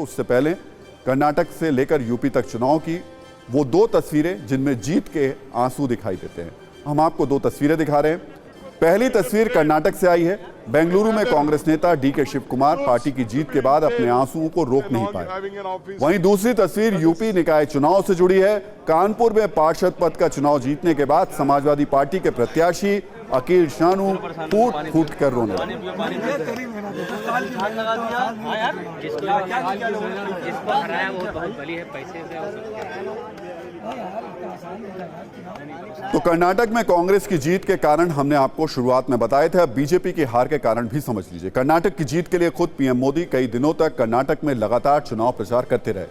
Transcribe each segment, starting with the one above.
उससे पहले कर्नाटक से लेकर यूपी तक चुनाव की वो दो तस्वीरें जिनमें जीत के आंसू दिखाई देते हैं। हम आपको दो तस्वीरें दिखा रहे हैं। पहली तस्वीर कर्नाटक से आई है। बेंगलुरु में कांग्रेस नेता डीके शिव कुमार पार्टी की जीत के बाद अपने आंसुओं को रोक नहीं पाए। वहीं दूसरी तस्वीर यूपी निकाय चुनाव से जुड़ी है। कानपुर में पार्षद पद का चुनाव जीतने के बाद समाजवादी पार्टी के प्रत्याशी अकील शानू फूट फूट कर रोने लगे। तो कर्नाटक में कांग्रेस की जीत के कारण हमने आपको शुरुआत में बताए थे, अब बीजेपी की हार के कारण भी समझ लीजिए। कर्नाटक की जीत के लिए खुद पीएम मोदी कई दिनों तक कर्नाटक में लगातार चुनाव प्रचार करते रहे,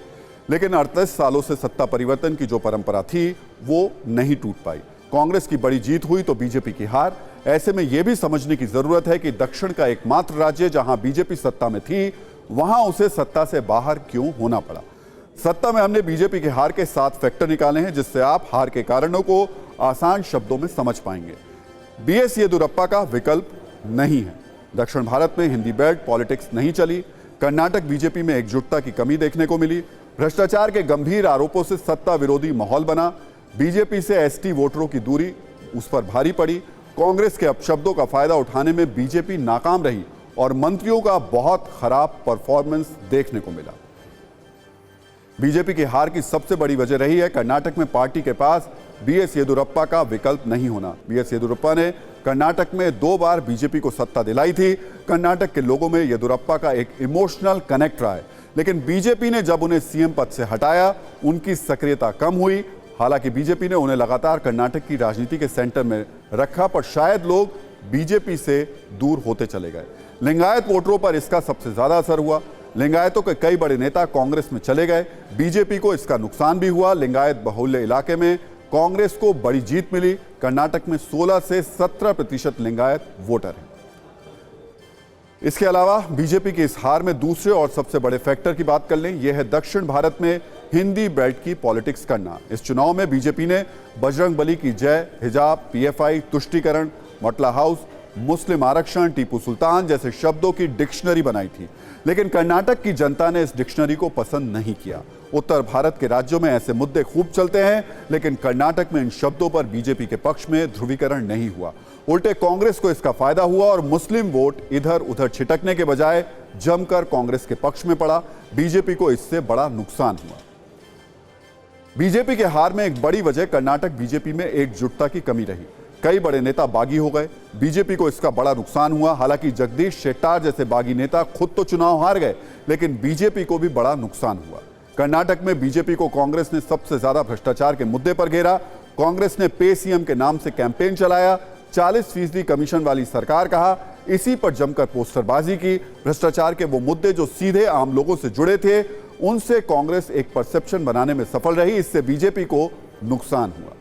लेकिन 38 सालों से सत्ता परिवर्तन की जो परंपरा थी वो नहीं टूट पाई। कांग्रेस की बड़ी जीत हुई तो बीजेपी की हार। ऐसे में यह भी समझने की जरूरत है कि दक्षिण का एकमात्र राज्य जहां बीजेपी सत्ता में थी वहां उसे सत्ता से बाहर क्यों होना पड़ा। सत्ता में हमने बीजेपी के हार के 7 फैक्टर निकाले हैं जिससे आप हार के कारणों को आसान शब्दों में समझ पाएंगे। बीएस येदियुरप्पा का विकल्प नहीं है। दक्षिण भारत में हिंदी बेल्ट पॉलिटिक्स नहीं चली। कर्नाटक बीजेपी में एकजुटता की कमी देखने को मिली। भ्रष्टाचार के गंभीर आरोपों से सत्ता विरोधी माहौल बना। बीजेपी से एसटी वोटरों की दूरी उस पर भारी पड़ी। कांग्रेस के अपशब्दों का फायदा उठाने में बीजेपी नाकाम रही और मंत्रियों का बहुत खराब परफॉर्मेंस देखने को मिला। बीजेपी की हार की सबसे बड़ी वजह रही है कर्नाटक में पार्टी के पास बीएस येदियुरप्पा का विकल्प नहीं होना। बीएस येदियुरप्पा ने कर्नाटक में 2 बार बीजेपी को सत्ता दिलाई थी। कर्नाटक के लोगों में येदियुरप्पा का एक इमोशनल कनेक्ट रहा है, लेकिन बीजेपी ने जब उन्हें सीएम पद से हटाया उनकी सक्रियता कम हुई। हालांकि बीजेपी ने उन्हें लगातार कर्नाटक की राजनीति के सेंटर में रखा, पर शायद लोग बीजेपी से दूर होते चले गए। लिंगायत वोटरों पर इसका सबसे ज्यादा असर हुआ। लिंगायतों के कई बड़े नेता कांग्रेस में चले गए। बीजेपी को इसका नुकसान भी हुआ। लिंगायत बहुल्य इलाके में कांग्रेस को बड़ी जीत मिली। कर्नाटक में 16 से 17% लिंगायत वोटर हैं। इसके अलावा बीजेपी की इस हार में दूसरे और सबसे बड़े फैक्टर की बात कर लें, यह है दक्षिण भारत में हिंदी बेल्ट की पॉलिटिक्स करना। इस चुनाव में बीजेपी ने बजरंगबली की जय, हिजाब, पीएफआई, तुष्टीकरण, मटला हाउस, मुस्लिम आरक्षण, टीपू सुल्तान जैसे शब्दों की डिक्शनरी बनाई थी, लेकिन कर्नाटक की जनता ने इस डिक्शनरी को पसंद नहीं किया। उत्तर भारत के राज्यों में ऐसे मुद्दे खूब चलते हैं, लेकिन कर्नाटक में इन शब्दों पर बीजेपी के पक्ष में ध्रुवीकरण नहीं हुआ। उल्टे कांग्रेस को इसका फायदा हुआ और मुस्लिम वोट इधर उधर छिटकने के बजाय जमकर कांग्रेस के पक्ष में पड़ा। बीजेपी को इससे बड़ा नुकसान हुआ। बीजेपी के हार में एक बड़ी वजह कर्नाटक बीजेपी में एकजुटता की कमी रही। कई बड़े नेता बागी हो गए। बीजेपी को इसका बड़ा नुकसान हुआ। हालांकि जगदीश शेट्टार जैसे बागी नेता खुद तो चुनाव हार गए, लेकिन बीजेपी को भी बड़ा नुकसान हुआ। कर्नाटक में बीजेपी को कांग्रेस ने सबसे ज्यादा भ्रष्टाचार के मुद्दे पर घेरा। कांग्रेस ने पे सीएम के नाम से कैंपेन चलाया, 40% कमीशन वाली सरकार कहा, इसी पर जमकर पोस्टरबाजी की। भ्रष्टाचार के वो मुद्दे जो सीधे आम लोगों से जुड़े थे, उनसे कांग्रेस एक परसेप्शन बनाने में सफल रही। इससे बीजेपी को नुकसान हुआ।